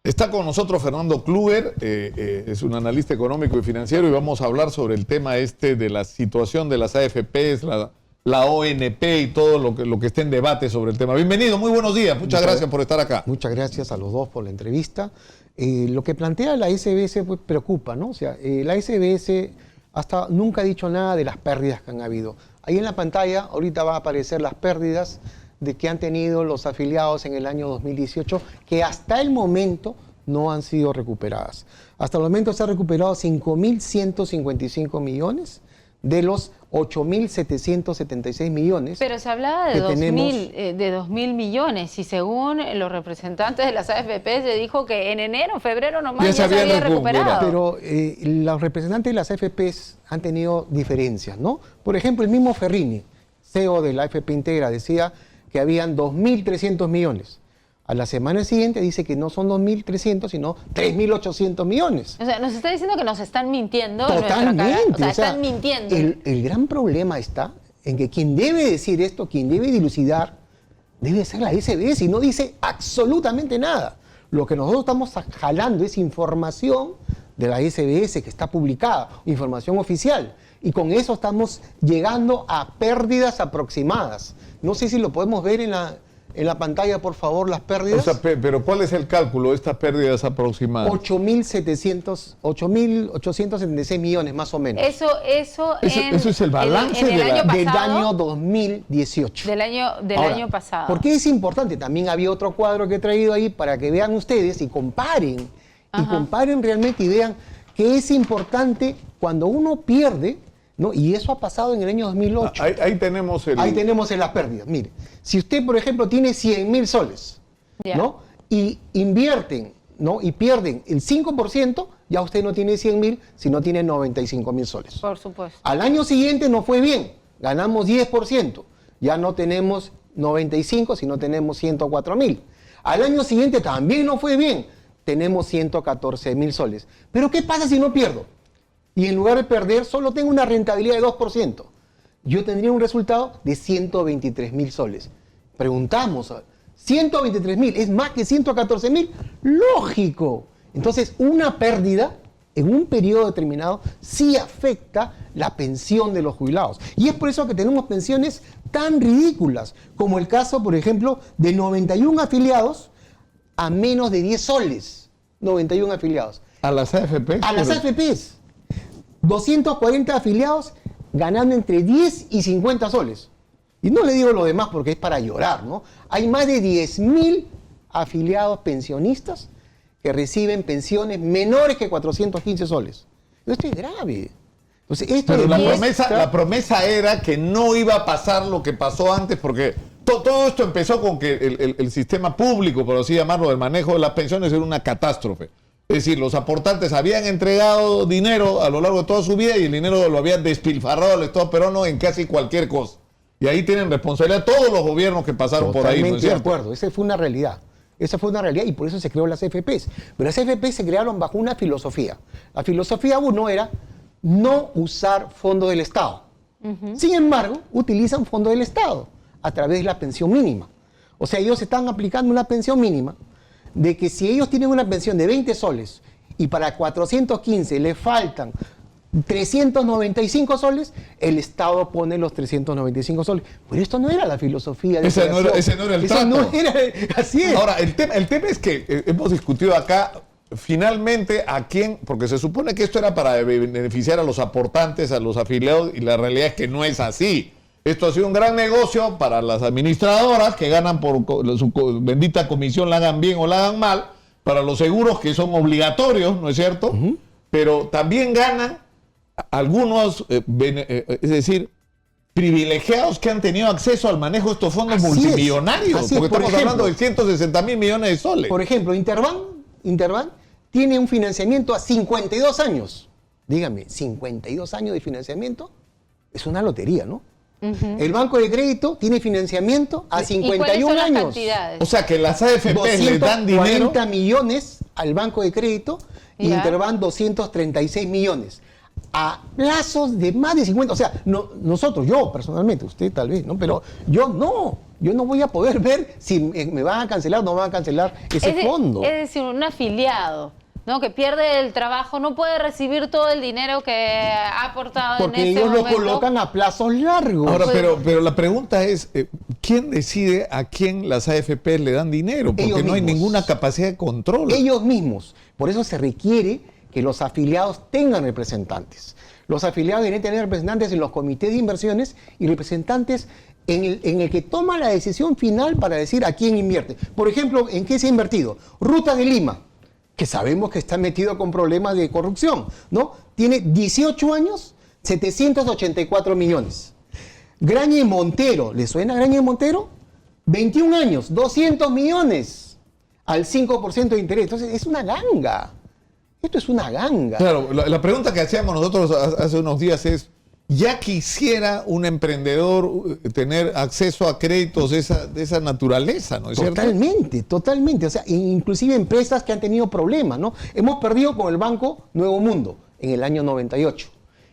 Está con nosotros Fernando Kluger, es un analista económico y financiero, y vamos a hablar sobre el tema de la situación de las AFPs, la ONP y todo lo que esté en debate sobre el tema. Bienvenido, muy buenos días, muchas gracias por estar acá. Muchas gracias a los dos por la entrevista. Lo que plantea la SBS pues, preocupa, ¿no? O sea, la SBS hasta nunca ha dicho nada de las pérdidas que han habido. Ahí en la pantalla ahorita va a aparecer las pérdidas de que han tenido los afiliados en el año 2018, que hasta el momento no han sido recuperadas. Hasta el momento se han recuperado 5.155 millones de los 8.776 millones. Pero se hablaba de 2.000 millones y según los representantes de las AFP se dijo que en enero, febrero nomás ya se había recuperado. Pero los representantes de las AFP han tenido diferencias, ¿no? Por ejemplo, el mismo Ferrini, CEO de la AFP Integra, decía que habían 2.300 millones. A la semana siguiente dice que no son 2.300, sino 3.800 millones. O sea, nos está diciendo que nos están mintiendo. Totalmente. O sea, están mintiendo. El gran problema está en que quien debe decir esto, quien debe dilucidar, debe ser la SBS y no dice absolutamente nada. Lo que nosotros estamos jalando es información de la SBS que está publicada, información oficial. Y con eso estamos llegando a pérdidas aproximadas. No sé si lo podemos ver en la pantalla, por favor, las pérdidas. O sea, pero ¿cuál es el cálculo de estas pérdidas aproximadas? 8.876 millones, más o menos. Eso es el balance del año 2018. Del año pasado. ¿Por qué es importante? También había otro cuadro que he traído ahí para que vean ustedes y comparen. Ajá. Y comparen realmente y vean que es importante cuando uno pierde, ¿no? Y eso ha pasado en el año 2008. Ahí tenemos las pérdidas. Mire, si usted, por ejemplo, tiene 100.000 soles, ¿no? Y invierten, ¿no? Y pierden el 5%, ya usted no tiene 100.000, sino tiene 95.000 soles. Por supuesto. Al año siguiente no fue bien, ganamos 10%, ya no tenemos 95, sino tenemos 104.000. Al año siguiente también no fue bien, tenemos 114.000 soles. Pero ¿qué pasa si no pierdo? Y en lugar de perder, solo tengo una rentabilidad de 2%. Yo tendría un resultado de 123.000 soles. Preguntamos, 123.000, ¿es más que 114.000? ¡Lógico! Entonces, una pérdida en un periodo determinado sí afecta la pensión de los jubilados. Y es por eso que tenemos pensiones tan ridículas, como el caso, por ejemplo, de 91 afiliados a menos de 10 soles. 91 afiliados. ¿A las AFPs? A las AFPs. 240 afiliados ganando entre 10 y 50 soles. Y no le digo lo demás porque es para llorar, ¿no? Hay más de 10.000 afiliados pensionistas que reciben pensiones menores que 415 soles. Esto es grave. Entonces, pero la promesa era que no iba a pasar lo que pasó antes, porque todo esto empezó con que el sistema público, por así llamarlo, del manejo de las pensiones era una catástrofe. Es decir, los aportantes habían entregado dinero a lo largo de toda su vida y el dinero lo habían despilfarrado al Estado peruano en casi cualquier cosa. Y ahí tienen responsabilidad todos los gobiernos que pasaron por ahí, ¿no es cierto? De acuerdo, esa fue una realidad. Esa fue una realidad y por eso se creó las AFPs. Pero las AFPs se crearon bajo una filosofía. La filosofía uno era no usar fondos del Estado. Sin embargo, utilizan fondos del Estado a través de la pensión mínima. O sea, ellos están aplicando una pensión mínima de que si ellos tienen una pensión de 20 soles y para 415 le faltan 395 soles, el Estado pone los 395 soles. Pero esto no era la filosofía de ese no era el trato. No era, así es. Ahora, el tema es que hemos discutido acá, finalmente, a quién, porque se supone que esto era para beneficiar a los aportantes, a los afiliados, y la realidad es que no es así. Esto ha sido un gran negocio para las administradoras que ganan por su bendita comisión, la hagan bien o la hagan mal, para los seguros que son obligatorios, ¿no es cierto? Pero también ganan algunos, es decir, privilegiados que han tenido acceso al manejo de estos fondos multimillonarios, porque estamos hablando de 160.000 millones de soles. Por ejemplo, Interbank tiene un financiamiento a 52 años. Dígame, 52 años de financiamiento es una lotería, ¿no? El Banco de Crédito tiene financiamiento a 51 años. O sea que las AFP le dan dinero. 240 millones al Banco de Crédito y Interbank 236 millones. A plazos de más de 50. O sea, nosotros, yo personalmente, usted tal vez, ¿no? Pero yo no. yo no voy a poder ver si me van a cancelar o no me van a cancelar ese fondo. Es decir, un afiliado, ¿no?, que pierde el trabajo no puede recibir todo el dinero que ha aportado porque en ese ellos momento. lo colocan a plazos largos. Ahora, pero la pregunta es, ¿quién decide a quién las AFP le dan dinero? Porque Ellos no hay mismos. ninguna capacidad de control. Ellos mismos. Por eso se requiere que los afiliados tengan representantes. Los afiliados deben tener representantes en los comités de inversiones y representantes en el que toma la decisión final para decir a quién invierte. Por ejemplo, ¿en qué se ha invertido? Ruta de Lima, que sabemos que está metido con problemas de corrupción, ¿no? Tiene 18 años, 784 millones. Graña y Montero, ¿le suena Graña y Montero? 21 años, 200 millones al 5% de interés. Entonces, es una ganga. Esto es una ganga. Claro, la pregunta que hacíamos nosotros hace unos días es, ¿ya quisiera un emprendedor tener acceso a créditos de esa naturaleza, ¿no es cierto? Totalmente, totalmente. O sea, inclusive empresas que han tenido problemas, ¿no? Hemos perdido con el Banco Nuevo Mundo en el año 98.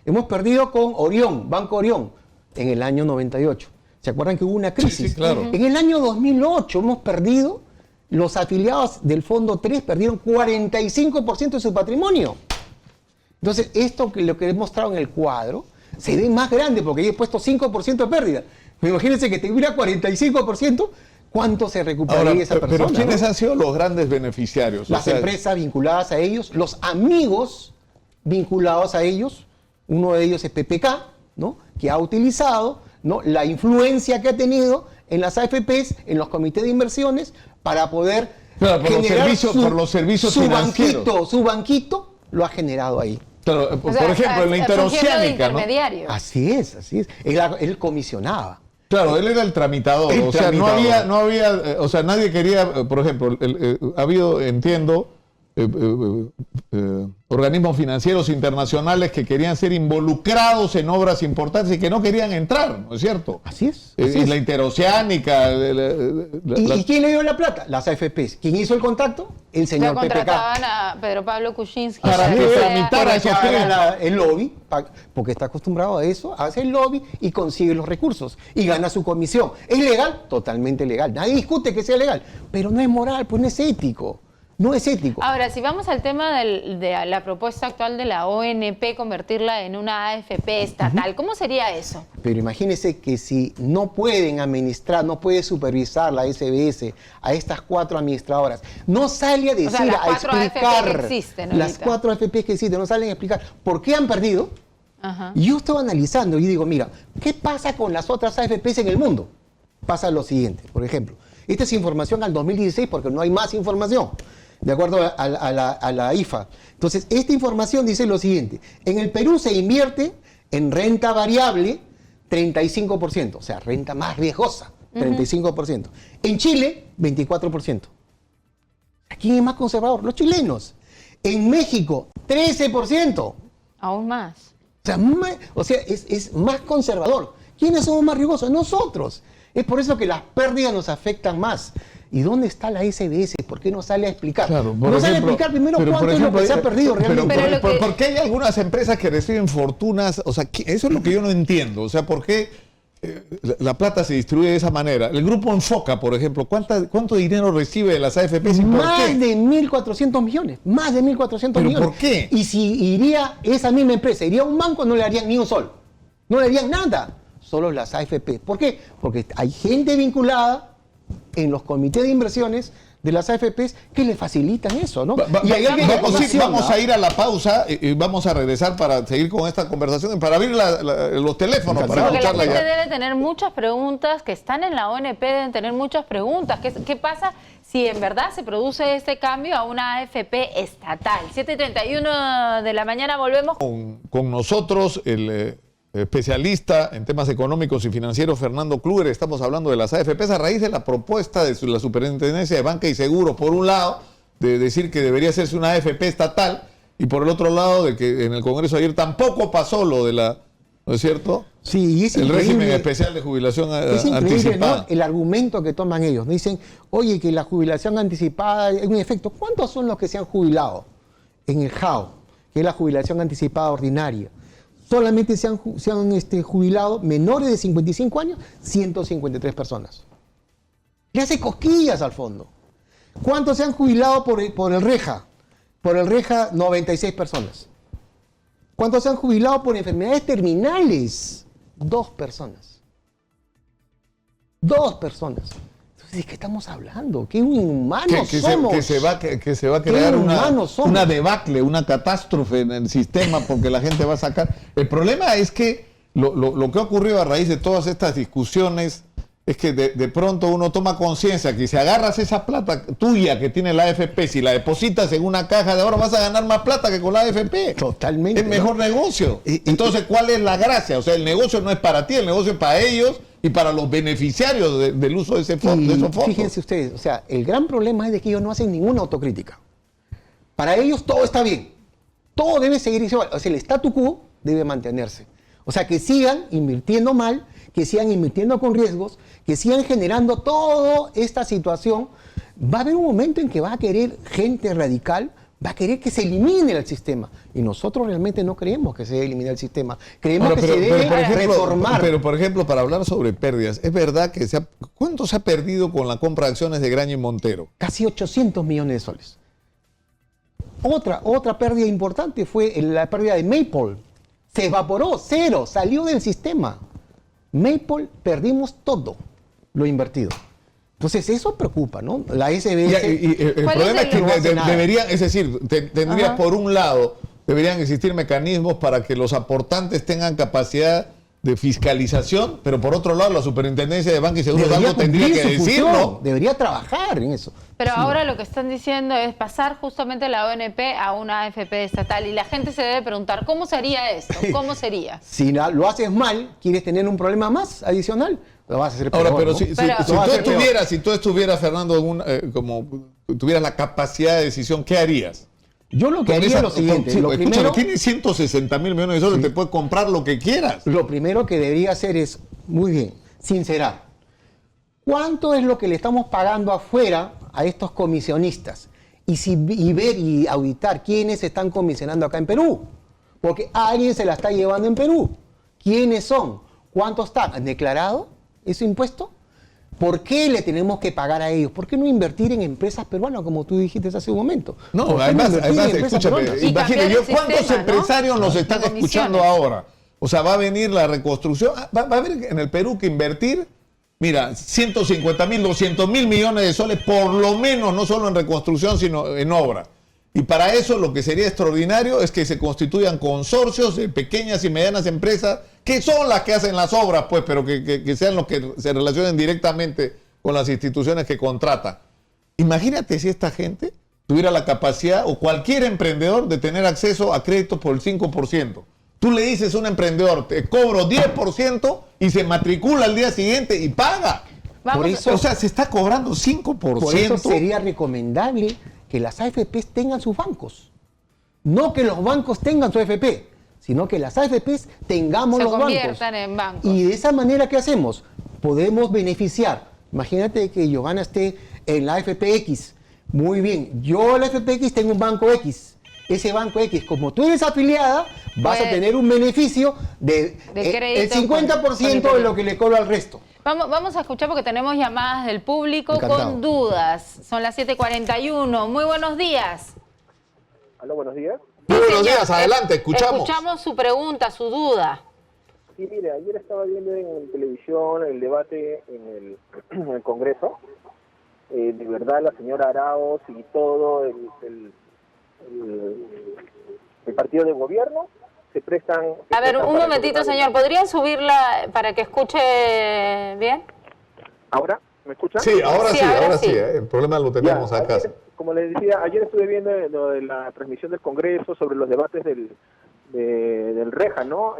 Hemos perdido con Orión, Banco Orión, en el año 98. ¿Se acuerdan que hubo una crisis? Sí, claro. En el año 2008 hemos perdido, los afiliados del Fondo 3 perdieron 45% de su patrimonio. Entonces, esto que lo que he mostrado en el cuadro se ve más grande porque yo he puesto 5% de pérdida. Imagínense que tuviera 45%, ¿cuánto se recuperaría Ahora, esa persona? pero ¿quiénes ¿no? han sido los grandes beneficiarios? Las empresas vinculadas a ellos, los amigos vinculados a ellos, uno de ellos es PPK, ¿no?, que ha utilizado, ¿no?, la influencia que ha tenido en las AFPs, en los comités de inversiones, para poder Claro, por los servicios financieros. Su banquito lo ha generado ahí. Claro, O sea, por ejemplo, en la interoceánica, ¿no? Así es, así es. Él comisionaba. Claro, él era el tramitador. El o sea, tramitador. no había, o sea, nadie quería, por ejemplo, ha habido, entiendo, organismos financieros internacionales que querían ser involucrados en obras importantes y que no querían entrar, ¿no es cierto? Así es. Y la interoceánica. ¿Y quién le dio la plata? Las AFPs. ¿Quién hizo el contacto? El señor PPK. Contrataban a Pedro Pablo Kuczynski Para que tramitara esos créditos. El lobby, porque está acostumbrado a eso, hace el lobby y consigue los recursos y gana su comisión. ¿Es legal? Totalmente legal. Nadie discute que sea legal, pero no es moral, pues no es ético. No es ético. Ahora, si vamos al tema de la propuesta actual de la ONP, convertirla en una AFP estatal, ¿cómo sería eso? Pero imagínense que si no pueden administrar, no puede supervisar la SBS a estas 4 administradoras, no sale a decir, O sea, las a 4 explicar. AFP que existen las ahorita. 4 AFP que existen, no salen a explicar por qué han perdido. Ajá. Y yo estaba analizando y digo, mira, ¿qué pasa con las otras AFPs en el mundo? Pasa lo siguiente, por ejemplo, esta es información al 2016 porque no hay más información, de acuerdo a la IFA. Entonces, esta información dice lo siguiente: en el Perú se invierte en renta variable 35%, o sea, renta más riesgosa, 35%. En Chile, 24%. ¿Quién es más conservador? Los chilenos. En México, 13%. Aún más. O sea, es más conservador. ¿Quiénes somos más riesgosos? Nosotros. Es por eso que las pérdidas nos afectan más. ¿Y dónde está la SBS? ¿Por qué no sale a explicar? Claro, no sale a explicar primero cuánto es lo que se ha perdido realmente. Pero ¿por qué hay algunas empresas que reciben fortunas? O sea, eso es lo que yo no entiendo. O sea, ¿por qué la plata se distribuye de esa manera? El grupo Enfoca, por ejemplo, ¿cuánto dinero recibe de las AFPs y por Más qué? de 1.400 millones. Más de 1.400 ¿Pero millones. por qué? Y si iría esa misma empresa, iría a un banco, no le harían ni un sol. No le harían nada. Solo las AFP. ¿Por qué? Porque hay gente vinculada en los comités de inversiones de las AFPs que le facilitan eso, ¿no? Y hay alguien que vamos a ir a la pausa y vamos a regresar para seguir con esta conversación, para abrir los teléfonos, para Porque la escucharla gente ya. debe tener muchas preguntas, que están en la ONP, deben tener muchas preguntas. ¿Qué pasa si en verdad se produce este cambio a una AFP estatal? 7:31 de la mañana, volvemos. Con nosotros el especialista en temas económicos y financieros, Fernando Kluger. Estamos hablando de las AFPs a raíz de la propuesta de la Superintendencia de Banca y Seguros, por un lado, de decir que debería hacerse una AFP estatal, y por el otro lado, de que en el Congreso ayer tampoco pasó lo de la, ¿no es cierto? Sí, y es el increíble, régimen especial de jubilación es increíble, anticipada. ¿no? El argumento que toman ellos. Dicen, oye, que la jubilación anticipada es un efecto. ¿Cuántos son los que se han jubilado en el JAO, que es la jubilación anticipada ordinaria? Solamente se han jubilado menores de 55 años, 153 personas. Le hace cosquillas al fondo. ¿Cuántos se han jubilado por el REJA? Por el REJA, 96 personas. ¿Cuántos se han jubilado por enfermedades terminales? 2 personas. 2 personas. Entonces, ¿de qué estamos hablando? ¿Qué inhumanos somos? Que se va a crear una debacle, una catástrofe en el sistema porque la gente va a sacar. El problema es que lo que ha ocurrido a raíz de todas estas discusiones es que de pronto uno toma conciencia que si agarras esa plata tuya que tiene la AFP, si la depositas en una caja de ahora vas a ganar más plata que con la AFP. Totalmente. Es mejor negocio. Entonces, ¿cuál es la gracia? O sea, el negocio no es para ti, el negocio es para ellos y para los beneficiarios del uso de esos fondos. Fíjense ustedes, o sea, el gran problema es de que ellos no hacen ninguna autocrítica. Para ellos todo está bien. Todo debe seguir igual. O sea, el statu quo debe mantenerse. O sea, que sigan invirtiendo mal, que sigan invirtiendo con riesgos, que sigan generando toda esta situación. Va a haber un momento en que va a querer gente radical, va a querer que se elimine el sistema. Y nosotros realmente no creemos que se debe eliminar el sistema. Creemos que se debe reformar. Pero, por ejemplo, para hablar sobre pérdidas, es verdad que ¿cuánto se ha perdido con la compra de acciones de Graña y Montero? Casi 800 millones de soles. Otra pérdida importante fue la pérdida de Maple. Se evaporó, cero, salió del sistema. Maple, perdimos todo lo invertido. Entonces eso preocupa, ¿no? La SBS... Y el problema es que deberían, es decir, tendría por un lado, deberían existir mecanismos para que los aportantes tengan capacidad de fiscalización, pero por otro lado la Superintendencia de Banca y Seguros algo tendría que decirlo. Debería trabajar en eso. Pero ahora lo que están diciendo es pasar justamente la ONP a una AFP estatal y la gente se debe preguntar, ¿cómo sería esto? ¿Cómo sería? Si lo haces mal, ¿quieres tener un problema más adicional? Lo vas a hacer peor. Ahora, pero ¿no? si tú estuvieras, Fernando, como tuvieras la capacidad de decisión, ¿qué harías? Yo lo que haría es lo siguiente. Tienes 160 mil millones de soles, te puedes comprar lo que quieras. Lo primero que debería hacer es, muy bien, sincerar. ¿Cuánto es lo que le estamos pagando afuera a estos comisionistas? Y ver y auditar quiénes están comisionando acá en Perú. Porque alguien se la está llevando en Perú. ¿Quiénes son? ¿Cuánto están? ¿Han declarado ese impuesto? ¿Por qué le tenemos que pagar a ellos? ¿Por qué no invertir en empresas peruanas, como tú dijiste hace un momento? No, además escúchame, imagínate, ¿cuántos empresarios nos están escuchando ahora? O sea, va a venir la reconstrucción, va a haber en el Perú que invertir, mira, 150 mil, 200 mil millones de soles, por lo menos, no solo en reconstrucción, sino en obra. Y para eso lo que sería extraordinario es que se constituyan consorcios de pequeñas y medianas empresas que son las que hacen las obras, pues, pero que sean los que se relacionen directamente con las instituciones que contratan. Imagínate si esta gente tuviera la capacidad, o cualquier emprendedor, de tener acceso a créditos por el 5%. Tú le dices a un emprendedor, te cobro 10% y se matricula al día siguiente y paga. Por eso, o sea, se está cobrando 5%. Por eso sería recomendable que las AFPs tengan sus bancos. No que los bancos tengan su AFP, sino que las AFPs tengamos los bancos. Se conviertan en bancos. Y de esa manera, ¿qué hacemos? Podemos beneficiar. Imagínate que Giovanna esté en la AFP X. Muy bien, yo en la AFP X tengo un banco X. Ese banco X, como tú eres afiliada, vas a tener un beneficio de el 50% de lo que le cobra al resto. Vamos a escuchar porque tenemos llamadas del público con dudas. Son las 7:41. Muy buenos días. Hola, buenos días. Muy buenos días, adelante, escuchamos. Escuchamos su pregunta, su duda. Sí, mire, ayer estaba viendo en televisión el debate en el Congreso. De verdad, la señora Arauz y todo el partido de gobierno se prestan... A ver, un momentito, señor. ¿Podrían subirla para que escuche bien? ¿Ahora? ¿Me escuchan? Sí, ahora sí. El problema lo tenemos acá. Como les decía, ayer estuve viendo lo de la transmisión del Congreso sobre los debates del REJA, ¿no?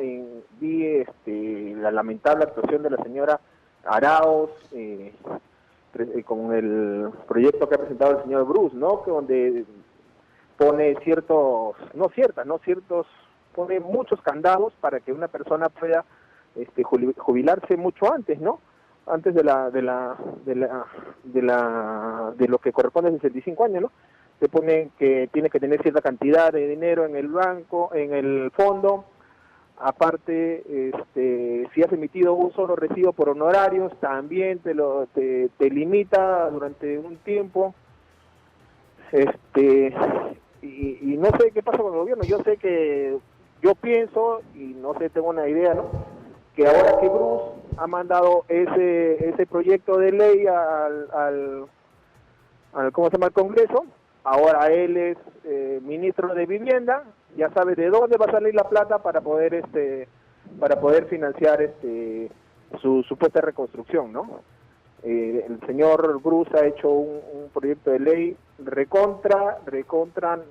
Vi la lamentable actuación de la señora Arauz con el proyecto que ha presentado el señor Bruce, ¿no? Que donde pone pone muchos candados para que una persona pueda jubilarse mucho antes, ¿no? Antes de lo que corresponde a 65 años, ¿no? Se pone que tiene que tener cierta cantidad de dinero en el banco, en el fondo, aparte, si has emitido un solo recibo por honorarios, también te limita durante un tiempo. Y no sé qué pasa con el gobierno. Yo pienso, y no sé, tengo una idea, ¿no? Que ahora que Bruce ha mandado ese proyecto de ley al ¿cómo se llama? Al Congreso, ahora él es ministro de Vivienda, ya sabe de dónde va a salir la plata para poder financiar su supuesta reconstrucción, ¿no? El señor Bruce ha hecho un proyecto de ley recontra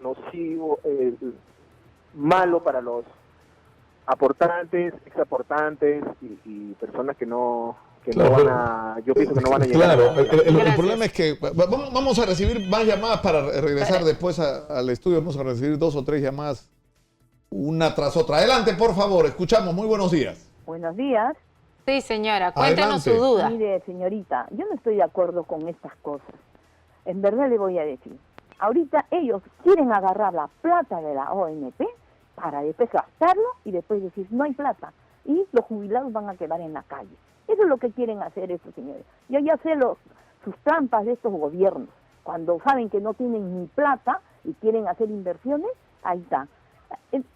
nocivo, malo para los aportantes, exaportantes y personas que no van a, yo pienso que no van a llegar. Claro, el problema es que vamos a recibir más llamadas para regresar después al estudio. Vamos a recibir 2 o 3 llamadas, una tras otra. Adelante, por favor, escuchamos. Muy buenos días. Buenos días. Sí, señora, cuéntenos Adelante. su duda. Mire, señorita, yo no estoy de acuerdo con estas cosas. En verdad le voy a decir. Ahorita ellos quieren agarrar la plata de la ONP para después gastarlo y después decir no hay plata. Y los jubilados van a quedar en la calle. Eso es lo que quieren hacer estos señores. Yo ya sé sus trampas de estos gobiernos. Cuando saben que no tienen ni plata y quieren hacer inversiones, ahí está.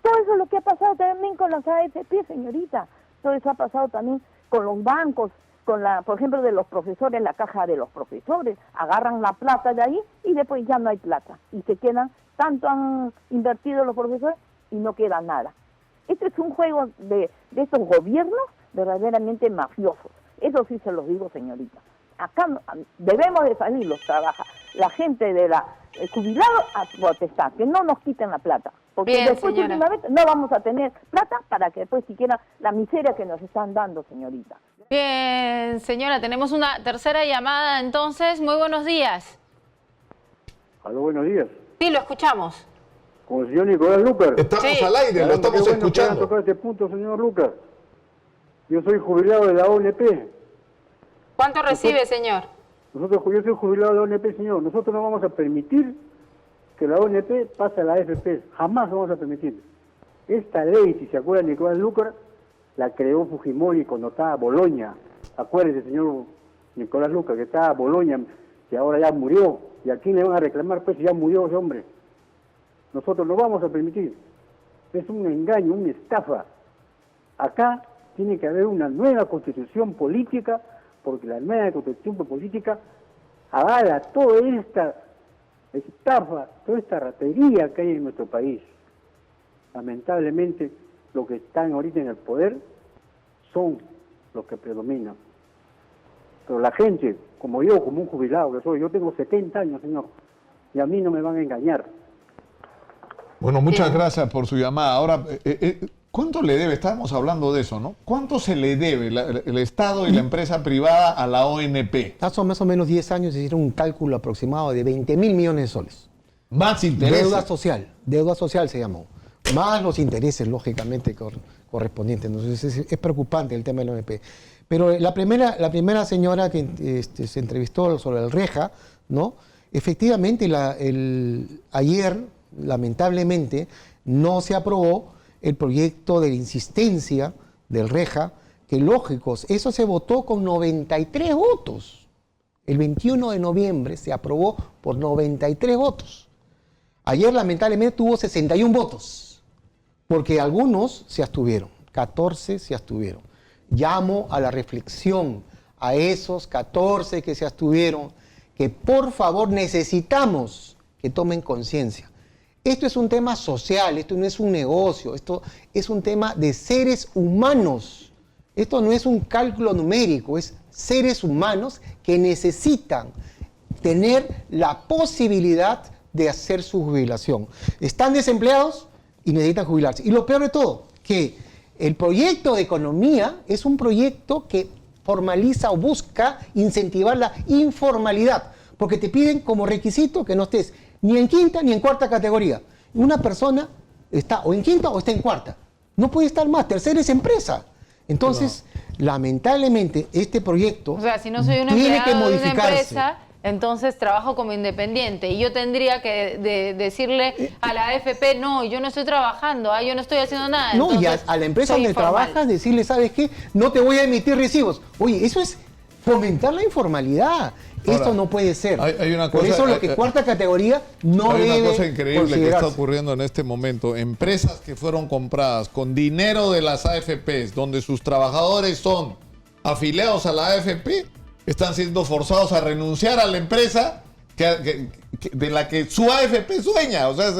Todo eso es lo que ha pasado también con las AFP, señorita. Todo eso ha pasado también con los bancos, por ejemplo, de los profesores, la caja de los profesores. Agarran la plata de ahí y después ya no hay plata. Y se quedan, tanto han invertido los profesores y no queda nada. Este es un juego de estos gobiernos verdaderamente mafiosos. Eso sí se los digo, señorita. Acá debemos de salir la gente de el jubilado a protestar, que no nos quiten la plata. Porque Bien, después señora. últimamente no vamos a tener plata para que después siquiera la miseria que nos están dando, señorita. Bien, señora, tenemos una tercera llamada entonces. Muy buenos días. Aló, buenos días. Sí, lo escuchamos. Con el señor Nicolás Lucas. Estamos Sí. al aire, lo Caramba, estamos qué bueno que haya escuchando. tocado este punto, señor Lucas. Yo soy jubilado de la ONP. ¿Cuánto recibe, señor? Yo soy jubilado de la ONP, señor. Nosotros no vamos a permitir que la ONP pase a la AFP. Jamás lo vamos a permitir. Esta ley, si se acuerda Nicolás Lucas, la creó Fujimori cuando estaba a Boloña. Acuérdese, señor Nicolás Lucas, que estaba a Boloña, que ahora ya murió. ¿Y a quién le van a reclamar? Pues ya murió ese hombre. Nosotros no vamos a permitir. Es un engaño, una estafa. Acá tiene que haber una nueva constitución política, porque la nueva constitución política avala toda esta estafa, toda esta ratería que hay en nuestro país. Lamentablemente, los que están ahorita en el poder son los que predominan. Pero la gente, como yo, como un jubilado que soy, yo tengo 70 años, señor, y a mí no me van a engañar. Bueno, muchas gracias por su llamada. Ahora, ¿cuánto le debe? Estábamos hablando de eso, ¿no? ¿Cuánto se le debe el Estado y la empresa privada a la ONP? Hace más o menos 10 años se hicieron un cálculo aproximado de 20.000 millones de soles. Más intereses. Deuda social se llamó. Más los intereses, lógicamente, correspondientes. Entonces es preocupante el tema de la ONP. Pero la primera señora que se entrevistó sobre el Reja, ¿no? Efectivamente, ayer, lamentablemente, no se aprobó el proyecto de la insistencia del Reja, que lógicos, eso se votó con 93 votos. El 21 de noviembre se aprobó por 93 votos. Ayer, lamentablemente, tuvo 61 votos, porque algunos se abstuvieron, 14 se abstuvieron. Llamo a la reflexión a esos 14 que se abstuvieron, que por favor necesitamos que tomen conciencia. Esto es un tema social, esto no es un negocio, esto es un tema de seres humanos. Esto no es un cálculo numérico, es seres humanos que necesitan tener la posibilidad de hacer su jubilación. Están desempleados y necesitan jubilarse. Y lo peor de todo, que el proyecto de economía es un proyecto que formaliza o busca incentivar la informalidad, porque te piden como requisito que no estés ni en quinta ni en cuarta categoría. Una persona está o en quinta o está en cuarta. No puede estar más. Tercera es empresa. Entonces, lamentablemente, este proyecto O sea, si no soy un tiene que empleado de una modificarse. empresa, entonces trabajo como independiente y yo tendría que decirle a la AFP, no, yo no estoy trabajando, yo no estoy haciendo nada. No, y entonces, a la empresa soy donde informal. trabajas decirle, ¿sabes qué? No te voy a emitir recibos. Oye, eso es fomentar la informalidad. Ahora, Esto no puede ser. hay una Por cosa- eso lo que cuarta categoría no Hay debe una cosa increíble que está considerarse. ocurriendo en este momento. Empresas que fueron compradas con dinero de las AFPs, donde sus trabajadores son afiliados a la AFP, están siendo forzados a renunciar a la empresa de la que su AFP sueña. O sea, es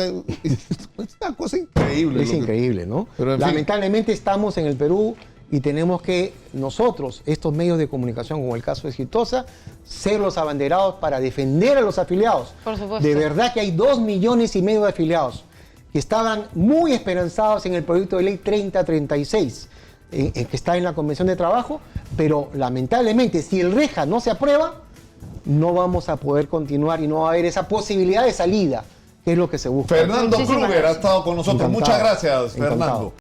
una cosa increíble. Es increíble, ¿no? Pero, en fin. Lamentablemente estamos en el Perú y tenemos que nosotros, estos medios de comunicación, como el caso de Exitosa, ser los abanderados para defender a los afiliados. Por supuesto. De verdad que hay 2,5 millones de afiliados que estaban muy esperanzados en el proyecto de ley 3036, que está en la Convención de Trabajo, pero lamentablemente si el REJA no se aprueba, no vamos a poder continuar y no va a haber esa posibilidad de salida, que es lo que se busca. Fernando Muchísimas Kruger ha gracias. estado con nosotros. Encantado. Muchas gracias, Encantado. Fernando.